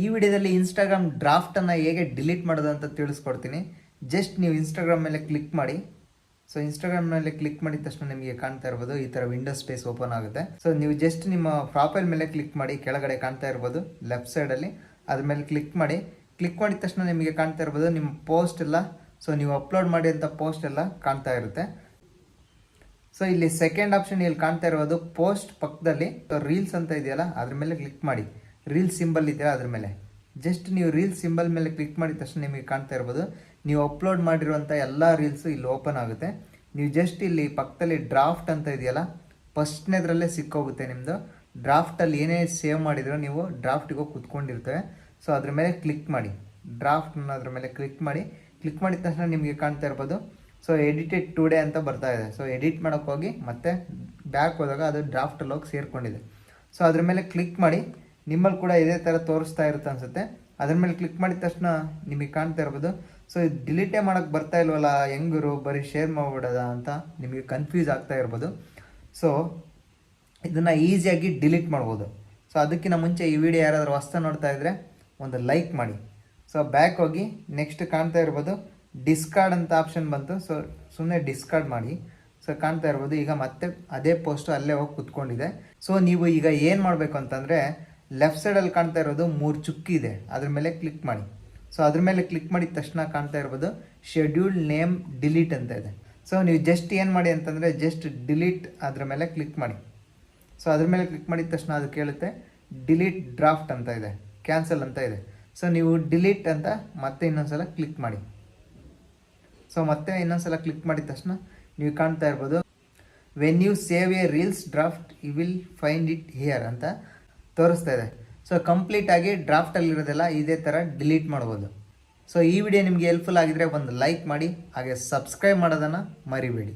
ಈ ವಿಡಿಯೋದಲ್ಲಿ ಇನ್ಸ್ಟಾಗ್ರಾಮ್ ಡ್ರಾಫ್ಟನ್ನು ಹೇಗೆ ಡಿಲೀಟ್ ಮಾಡೋದು ಅಂತ ತಿಳಿಸ್ಕೊಡ್ತೀನಿ. ಜಸ್ಟ್ ನೀವು ಇನ್ಸ್ಟಾಗ್ರಾಮ್ ಮೇಲೆ ಕ್ಲಿಕ್ ಮಾಡಿ. ಸೊ ಇನ್ಸ್ಟಾಗ್ರಾಮ್ ಮೇಲೆ ಕ್ಲಿಕ್ ಮಾಡಿದ ತಕ್ಷಣ ನಿಮಗೆ ಕಾಣ್ತಾ ಇರ್ಬೋದು ಈ ಥರ ವಿಂಡೋ ಸ್ಪೇಸ್ ಓಪನ್ ಆಗುತ್ತೆ. ಸೊ ನೀವು ಜಸ್ಟ್ ನಿಮ್ಮ ಪ್ರೊಫೈಲ್ ಮೇಲೆ ಕ್ಲಿಕ್ ಮಾಡಿ, ಕೆಳಗಡೆ ಕಾಣ್ತಾ ಇರ್ಬೋದು ಲೆಫ್ಟ್ ಸೈಡಲ್ಲಿ ಅದ್ರ ಮೇಲೆ ಕ್ಲಿಕ್ ಮಾಡಿ. ಕ್ಲಿಕ್ ಮಾಡಿದ ತಕ್ಷಣ ನಿಮಗೆ ಕಾಣ್ತಾ ಇರ್ಬೋದು ನಿಮ್ಮ ಪೋಸ್ಟ್ ಎಲ್ಲ, ಸೊ ನೀವು ಅಪ್ಲೋಡ್ ಮಾಡಿದಂಥ ಪೋಸ್ಟ್ ಎಲ್ಲ ಕಾಣ್ತಾ ಇರುತ್ತೆ. ಸೊ ಇಲ್ಲಿ ಸೆಕೆಂಡ್ ಆಪ್ಷನ್ ಇಲ್ಲಿ ಕಾಣ್ತಾ ಇರೋದು ಪೋಸ್ಟ್ ಪಕ್ಕದಲ್ಲಿ ರೀಲ್ಸ್ ಅಂತ ಇದೆಯಲ್ಲ ಅದ್ರ ಮೇಲೆ ಕ್ಲಿಕ್ ಮಾಡಿ. ರೀಲ್ಸ್ ಸಿಂಬಲ್ ಇದೆಯಲ್ಲ ಅದ್ರ ಮೇಲೆ ಜಸ್ಟ್ ನೀವು ರೀಲ್ಸ್ ಸಿಂಬಲ್ ಮೇಲೆ ಕ್ಲಿಕ್ ಮಾಡಿದ ತಕ್ಷಣ ನಿಮಗೆ ಕಾಣ್ತಾ ಇರ್ಬೋದು ನೀವು ಅಪ್ಲೋಡ್ ಮಾಡಿರುವಂಥ ಎಲ್ಲ ರೀಲ್ಸು ಇಲ್ಲಿ ಓಪನ್ ಆಗುತ್ತೆ. ನೀವು ಜಸ್ಟ್ ಇಲ್ಲಿ ಪಕ್ಕದಲ್ಲಿ ಡ್ರಾಫ್ಟ್ ಅಂತ ಇದೆಯಲ್ಲ ಫಸ್ಟ್ನೇದ್ರಲ್ಲೇ ಸಿಕ್ಕೋಗುತ್ತೆ ನಿಮ್ಮದು. ಡ್ರಾಫ್ಟಲ್ಲಿ ಏನೇ ಸೇವ್ ಮಾಡಿದ್ರು ನೀವು ಡ್ರಾಫ್ಟಿಗೆ ಹೋಗಿ ಕುತ್ಕೊಂಡಿರ್ತೇವೆ. ಸೊ ಅದ್ರ ಮೇಲೆ ಕ್ಲಿಕ್ ಮಾಡಿ, ಡ್ರಾಫ್ಟ್ ಅನ್ನೋದ್ರ ಮೇಲೆ ಕ್ಲಿಕ್ ಮಾಡಿ. ಕ್ಲಿಕ್ ಮಾಡಿದ ತಕ್ಷಣ ನಿಮಗೆ ಕಾಣ್ತಾ ಇರ್ಬೋದು ಸೊ ಎಡಿಟೆಡ್ ಟುಡೇ ಅಂತ ಬರ್ತಾ ಇದೆ. ಸೊ ಎಡಿಟ್ ಮಾಡೋಕ್ಕೆ ಹೋಗಿ ಮತ್ತೆ ಬ್ಯಾಕ್ ಹೋದಾಗ ಅದು ಡ್ರಾಫ್ಟಲ್ಲಿ ಹೋಗಿ ಸೇರಿಕೊಂಡಿದೆ. ಸೊ ಅದ್ರ ಮೇಲೆ ಕ್ಲಿಕ್ ಮಾಡಿ. ನಿಮ್ಮಲ್ಲಿ ಕೂಡ ಇದೇ ಥರ ತೋರಿಸ್ತಾ ಇರುತ್ತೆ ಅನಿಸುತ್ತೆ. ಅದ್ರ ಮೇಲೆ ಕ್ಲಿಕ್ ಮಾಡಿದ ತಕ್ಷಣ ನಿಮಗೆ ಕಾಣ್ತಾ ಇರ್ಬೋದು ಸೊ ಇದು ಡಿಲೀಟೇ ಮಾಡೋಕ್ಕೆ ಬರ್ತಾ ಇಲ್ವಲ್ಲ, ಹೆಂಗರು ಬರೀ ಶೇರ್ ಮಾಡಿಬಿಡೋದ ಅಂತ ನಿಮಗೆ ಕನ್ಫ್ಯೂಸ್ ಆಗ್ತಾ ಇರ್ಬೋದು. ಸೊ ಇದನ್ನು ಈಸಿಯಾಗಿ ಡಿಲೀಟ್ ಮಾಡ್ಬೋದು. ಸೊ ಅದಕ್ಕಿಂತ ಮುಂಚೆ ಈ ವಿಡಿಯೋ ಯಾರಾದರೂ ಹೊಸ್ತಾ ನೋಡ್ತಾ ಇದ್ದರೆ ಒಂದು ಲೈಕ್ ಮಾಡಿ. ಸೊ ಬ್ಯಾಕ್ ಹೋಗಿ ನೆಕ್ಸ್ಟ್ ಕಾಣ್ತಾ ಇರ್ಬೋದು ಡಿಸ್ಕಾರ್ಡ್ ಅಂತ ಆಪ್ಷನ್ ಬಂತು. ಸೊ ಸುಮ್ಮನೆ ಡಿಸ್ಕಾರ್ಡ್ ಮಾಡಿ. ಸೊ ಕಾಣ್ತಾ ಇರ್ಬೋದು ಈಗ ಮತ್ತೆ ಅದೇ ಪೋಸ್ಟು ಅಲ್ಲೇ ಹೋಗಿ ಕುತ್ಕೊಂಡಿದೆ. ಸೊ ನೀವು ಈಗ ಏನು ಮಾಡಬೇಕು ಅಂತಂದರೆ ಲೆಫ್ಟ್ ಸೈಡಲ್ಲಿ ಕಾಣ್ತಾ ಇರೋದು 3 ಚುಕ್ಕಿ ಇದೆ, ಅದ್ರ ಮೇಲೆ ಕ್ಲಿಕ್ ಮಾಡಿ. ಸೊ ಅದ್ರ ಮೇಲೆ ಕ್ಲಿಕ್ ಮಾಡಿದ ತಕ್ಷಣ ಕಾಣ್ತಾ ಇರ್ಬೋದು ಶೆಡ್ಯೂಲ್ಡ್ ನೇಮ್ ಡಿಲೀಟ್ ಅಂತ ಇದೆ. ಸೊ ನೀವು ಜಸ್ಟ್ ಏನು ಮಾಡಿ ಅಂತಂದರೆ ಜಸ್ಟ್ ಡಿಲೀಟ್ ಅದ್ರ ಮೇಲೆ ಕ್ಲಿಕ್ ಮಾಡಿ. ಸೊ ಅದ್ರ ಮೇಲೆ ಕ್ಲಿಕ್ ಮಾಡಿದ ತಕ್ಷಣ ಅದು ಕೇಳುತ್ತೆ ಡಿಲೀಟ್ ಡ್ರಾಫ್ಟ್ ಅಂತ ಇದೆ, ಕ್ಯಾನ್ಸಲ್ ಅಂತ ಇದೆ. ಸೊ ನೀವು ಡಿಲೀಟ್ ಅಂತ ಮತ್ತೆ ಇನ್ನೊಂದ್ಸಲ ಕ್ಲಿಕ್ ಮಾಡಿ. ಸೊ ಮತ್ತೆ ಇನ್ನೊಂದ್ಸಲ ಕ್ಲಿಕ್ ಮಾಡಿದ ತಕ್ಷಣ ನೀವು ಕಾಣ್ತಾ ಇರ್ಬೋದು when you save a reels draft you will find it here ಅಂತ ತೋರಿಸ್ತಾ ಇದೆ. ಸೊ ಕಂಪ್ಲೀಟಾಗಿ ಡ್ರಾಫ್ಟಲ್ಲಿರೋದೆಲ್ಲ ಇದೇ ಥರ ಡಿಲೀಟ್ ಮಾಡ್ಬೋದು. ಸೊ ಈ ವಿಡಿಯೋ ನಿಮಗೆ ಹೆಲ್ಪ್ಫುಲ್ ಆಗಿದ್ರೆ ಒಂದು ಲೈಕ್ ಮಾಡಿ, ಹಾಗೆ ಸಬ್ಸ್ಕ್ರೈಬ್ ಮಾಡೋದನ್ನು ಮರಿಬೇಡಿ.